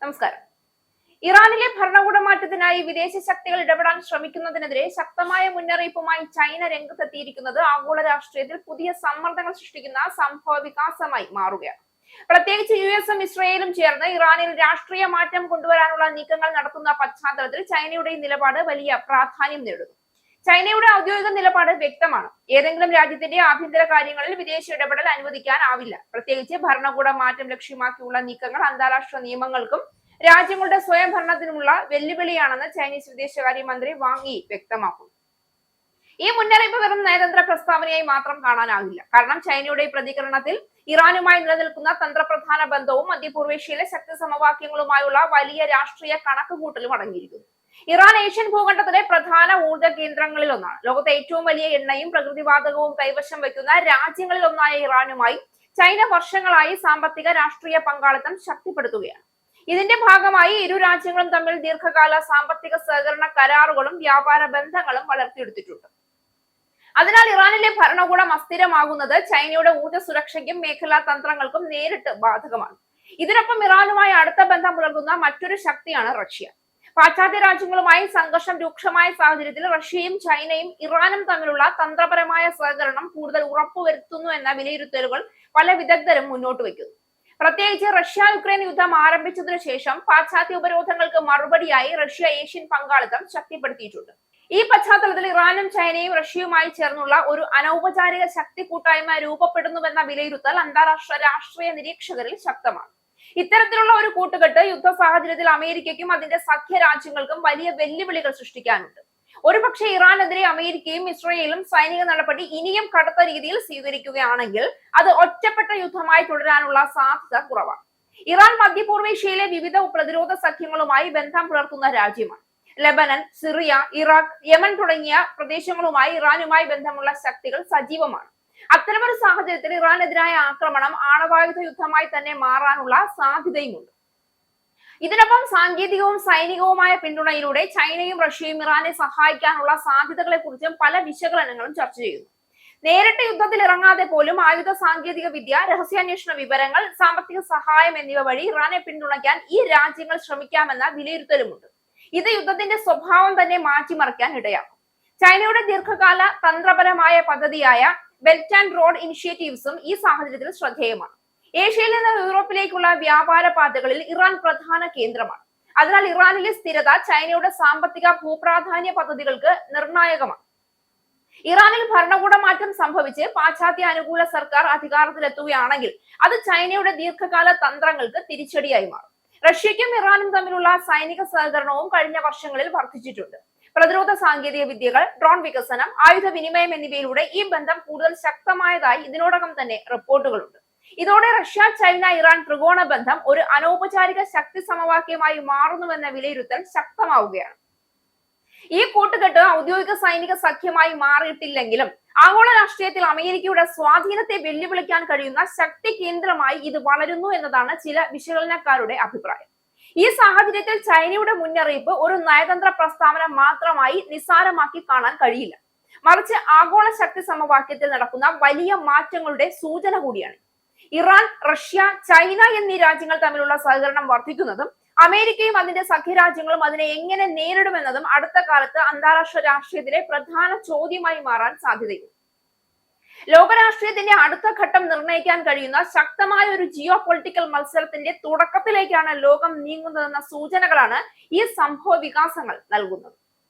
നമസ്കാരം. ഇറാനിലെ ഭരണകൂട മാറ്റത്തിനായി വിദേശ ശക്തികൾ ഇടപെടാൻ ശ്രമിക്കുന്നതിനെതിരെ ശക്തമായ മുന്നറിയിപ്പുമായി ചൈന രംഗത്തെത്തിയിരിക്കുന്നത് ആഗോള രാഷ്ട്രീയത്തിൽ പുതിയ സമ്മർദ്ദങ്ങൾ സൃഷ്ടിക്കുന്ന സംഭവ വികാസമായി മാറുകയാണ്. പ്രത്യേകിച്ച് യുഎസും ഇസ്രയേലും ചേർന്ന് ഇറാനിൽ രാഷ്ട്രീയ മാറ്റം കൊണ്ടുവരാനുള്ള നീക്കങ്ങൾ നടത്തുന്ന പശ്ചാത്തലത്തിൽ ചൈനയുടെ നിലപാട് വലിയ പ്രാധാന്യം നേടുന്നു. ചൈനയുടെ ഔദ്യോഗിക നിലപാട് വ്യക്തമാണ്. ഏതെങ്കിലും രാജ്യത്തിന്റെ ആഭ്യന്തര കാര്യങ്ങളിൽ വിദേശ ഇടപെടൽ അനുവദിക്കാനാവില്ല. പ്രത്യേകിച്ച് ഭരണകൂട മാറ്റം ലക്ഷ്യമാക്കിയുള്ള നീക്കങ്ങൾ അന്താരാഷ്ട്ര നിയമങ്ങൾക്കും രാജ്യങ്ങളുടെ സ്വയം ഭരണത്തിനുമുള്ള വെല്ലുവിളിയാണെന്ന് ചൈനീസ് വിദേശകാര്യമന്ത്രി വാങ് യി വ്യക്തമാക്കുന്നു. ഈ മുന്നറിയിപ്പ് വെറും നയതന്ത്ര പ്രസ്താവനയായി മാത്രം കാണാനാകില്ല. കാരണം ചൈനയുടെ പ്രതികരണത്തിൽ ഇറാനുമായി നിലനിൽക്കുന്ന തന്ത്രപ്രധാന ബന്ധവും മധ്യപൂർവേഷ്യയിലെ ശക്തി സമവാക്യങ്ങളുമായുള്ള വലിയ രാഷ്ട്രീയ കണക്കുകൂട്ടലും അടങ്ങിയിരിക്കുന്നു. ഇറാൻ ഏഷ്യൻ ഭൂഖണ്ഡത്തിലെ പ്രധാന ഊർജ്ജ കേന്ദ്രങ്ങളിൽ ഒന്നാണ്. ലോകത്തെ ഏറ്റവും വലിയ എണ്ണയും പ്രകൃതിവാതകവും കൈവശം വയ്ക്കുന്ന രാജ്യങ്ങളിൽ ഒന്നായ ഇറാനുമായി ചൈന വർഷങ്ങളായി സാമ്പത്തിക രാഷ്ട്രീയ പങ്കാളിത്തം ശക്തിപ്പെടുത്തുകയാണ്. ഇതിന്റെ ഭാഗമായി ഇരു രാജ്യങ്ങളും തമ്മിൽ ദീർഘകാല സാമ്പത്തിക സഹകരണ കരാറുകളും വ്യാപാര ബന്ധങ്ങളും വളർത്തിയെടുത്തിട്ടുണ്ട്. അതിനാൽ ഇറാനിലെ ഭരണകൂടം അസ്ഥിരമാകുന്നത് ചൈനയുടെ ഊർജ്ജ സുരക്ഷയ്ക്കും മേഖലാ തന്ത്രങ്ങൾക്കും നേരിട്ട് ബാധകമാണ്. ഇതിനൊപ്പം ഇറാനുമായി അടുത്ത ബന്ധം പുലർത്തുന്ന മറ്റൊരു ശക്തിയാണ് റഷ്യ. പാശ്ചാത്യ രാജ്യങ്ങളുമായി സംഘർഷം രൂക്ഷമായ സാഹചര്യത്തിൽ റഷ്യയും ചൈനയും ഇറാനും തമ്മിലുള്ള തന്ത്രപരമായ സഹകരണം കൂടുതൽ ഉറപ്പുവരുത്തുന്നു എന്ന വിലയിരുത്തലുകൾ പല വിദഗ്ധരും മുന്നോട്ട് വയ്ക്കുന്നു. പ്രത്യേകിച്ച് റഷ്യ യുക്രൈൻ യുദ്ധം ആരംഭിച്ചതിനു ശേഷം പാശ്ചാത്യ ഉപരോധങ്ങൾക്ക് മറുപടിയായി റഷ്യ ഏഷ്യൻ പങ്കാളിത്തം ശക്തിപ്പെടുത്തിയിട്ടുണ്ട്. ഈ പശ്ചാത്തലത്തിൽ ഇറാനും ചൈനയും റഷ്യയുമായി ചേർന്നുള്ള ഒരു അനൗപചാരിക ശക്തി കൂട്ടായ്മ രൂപപ്പെടുന്നുവെന്ന വിലയിരുത്തൽ അന്താരാഷ്ട്ര രാഷ്ട്രീയ നിരീക്ഷകരിൽ ശക്തമാണ്. ഇത്തരത്തിലുള്ള ഒരു കൂട്ടുകെട്ട് യുദ്ധ സാഹചര്യത്തിൽ അമേരിക്കയ്ക്കും അതിന്റെ സഖ്യ രാജ്യങ്ങൾക്കും വലിയ വെല്ലുവിളികൾ സൃഷ്ടിക്കാനുണ്ട്. ഒരുപക്ഷെ ഇറാനെതിരെ അമേരിക്കയും ഇസ്രയേലും സൈനിക നടപടി ഇനിയും കടുത്ത രീതിയിൽ സ്വീകരിക്കുകയാണെങ്കിൽ അത് ഒറ്റപ്പെട്ട യുദ്ധമായി തുടരാനുള്ള സാധ്യത കുറവാണ്. ഇറാൻ മധ്യപൂർവേഷ്യയിലെ വിവിധ പ്രതിരോധ സഖ്യങ്ങളുമായി ബന്ധം പുലർത്തുന്ന രാജ്യമാണ്. ലെബനൻ, സിറിയ, ഇറാഖ്, യമൻ തുടങ്ങിയ പ്രദേശങ്ങളുമായി ഇറാനുമായി ബന്ധമുള്ള ശക്തികൾ സജീവമാണ്. അത്തരമൊരു സാഹചര്യത്തിൽ ഇറാനെതിരായ ആക്രമണം ആണവായുധ യുദ്ധമായി തന്നെ മാറാനുള്ള സാധ്യതയുമുണ്ട്. ഇതിനൊപ്പം സാങ്കേതികവും സൈനികവുമായ പിന്തുണയിലൂടെ ചൈനയും റഷ്യയും ഇറാനെ സഹായിക്കാനുള്ള സാധ്യതകളെ കുറിച്ചും പല വിശകലനങ്ങളും ചർച്ച ചെയ്യുന്നു. നേരിട്ട് യുദ്ധത്തിൽ ഇറങ്ങാതെ പോലും ആയുധ സാങ്കേതിക വിദ്യ, രഹസ്യാന്വേഷണ വിവരങ്ങൾ, സാമ്പത്തിക സഹായം എന്നിവ വഴി ഇറാനെ പിന്തുണയ്ക്കാൻ ഈ രാജ്യങ്ങൾ ശ്രമിക്കാമെന്ന വിലയിരുത്തലുമുണ്ട്. ഇത് യുദ്ധത്തിന്റെ സ്വഭാവം തന്നെ മാറ്റിമറിക്കാൻ ഇടയാക്കും. ചൈനയുടെ ദീർഘകാല തന്ത്രപരമായ പദ്ധതിയായ ബെൽറ്റ് ആൻഡ് റോഡ് ഇനിഷ്യേറ്റീവ്സും ഈ സാഹചര്യത്തിൽ ശ്രദ്ധേയമാണ്. ഏഷ്യയിൽ നിന്ന് യൂറോപ്പിലേക്കുള്ള വ്യാപാര പാതകളിൽ ഇറാൻ പ്രധാന കേന്ദ്രമാണ്. അതിനാൽ ഇറാനിലെ സ്ഥിരത ചൈനയുടെ സാമ്പത്തിക ഭൂപ്രാധാന്യ പദ്ധതികൾക്ക് നിർണായകമാണ്. ഇറാനിൽ ഭരണകൂട മാറ്റം സംഭവിച്ച് പാശ്ചാത്യ അനുകൂല സർക്കാർ അധികാരത്തിലെത്തുകയാണെങ്കിൽ അത് ചൈനയുടെ ദീർഘകാല തന്ത്രങ്ങൾക്ക് തിരിച്ചടിയായി മാറും. റഷ്യയ്ക്കും ഇറാനും തമ്മിലുള്ള സൈനിക സഹകരണവും കഴിഞ്ഞ വർഷങ്ങളിൽ വർദ്ധിച്ചിട്ടുണ്ട്. പ്രതിരോധ സാങ്കേതിക വിദ്യകൾ, ഡ്രോൺ വികസനം, ആയുധ വിനിമയം എന്നിവയിലൂടെ ഈ ബന്ധം കൂടുതൽ ശക്തമായതായി ഇതിനോടകം തന്നെ റിപ്പോർട്ടുകളുണ്ട്. ഇതോടെ റഷ്യ, ചൈന, ഇറാൻ ത്രികോണ ബന്ധം ഒരു അനൗപചാരിക ശക്തി സമവാക്യമായി മാറുന്നുവെന്ന വിലയിരുത്തൽ ശക്തമാവുകയാണ്. ഈ കൂട്ടുകെട്ട് ഔദ്യോഗിക സൈനിക സഖ്യമായി മാറിയിട്ടില്ലെങ്കിലും ആഗോള രാഷ്ട്രീയത്തിൽ അമേരിക്കയുടെ സ്വാധീനത്തെ വെല്ലുവിളിക്കാൻ കഴിയുന്ന ശക്തി കേന്ദ്രമായി ഇത് വളരുന്നു എന്നതാണ് ചില വിശകലനക്കാരുടെ അഭിപ്രായം. ഈ സാഹചര്യത്തിൽ ചൈനയുടെ മുന്നറിയിപ്പ് ഒരു നയതന്ത്ര പ്രസ്താവന മാത്രമായി നിസ്സാരമാക്കി കാണാൻ കഴിയില്ല. മറിച്ച് ആഗോള ശക്തി സമവാക്യത്തിൽ നടക്കുന്ന വലിയ മാറ്റങ്ങളുടെ സൂചന കൂടിയാണ്. ഇറാൻ, റഷ്യ, ചൈന എന്നീ രാജ്യങ്ങൾ തമ്മിലുള്ള സഹകരണം വർദ്ധിക്കുന്നതും അമേരിക്കയും അതിന്റെ സഖ്യരാജ്യങ്ങളും അതിനെ എങ്ങനെ നേരിടുമെന്നതും അടുത്ത കാലത്ത് അന്താരാഷ്ട്ര രാഷ്ട്രീയത്തിലെ പ്രധാന ചോദ്യമായി മാറാൻ സാധ്യതയുണ്ട്. ലോകരാഷ്ട്രീയത്തിന്റെ അടുത്ത ഘട്ടം നിർണ്ണയിക്കാൻ കഴിയുന്ന ശക്തമായ ഒരു ജിയോ പൊളിറ്റിക്കൽ മത്സരത്തിന്റെ തുടക്കത്തിലേക്കാണ് ലോകം നീങ്ങുന്നതെന്ന സൂചനകളാണ് ഈ സംഭവ വികാസങ്ങൾ നൽകുന്നത്.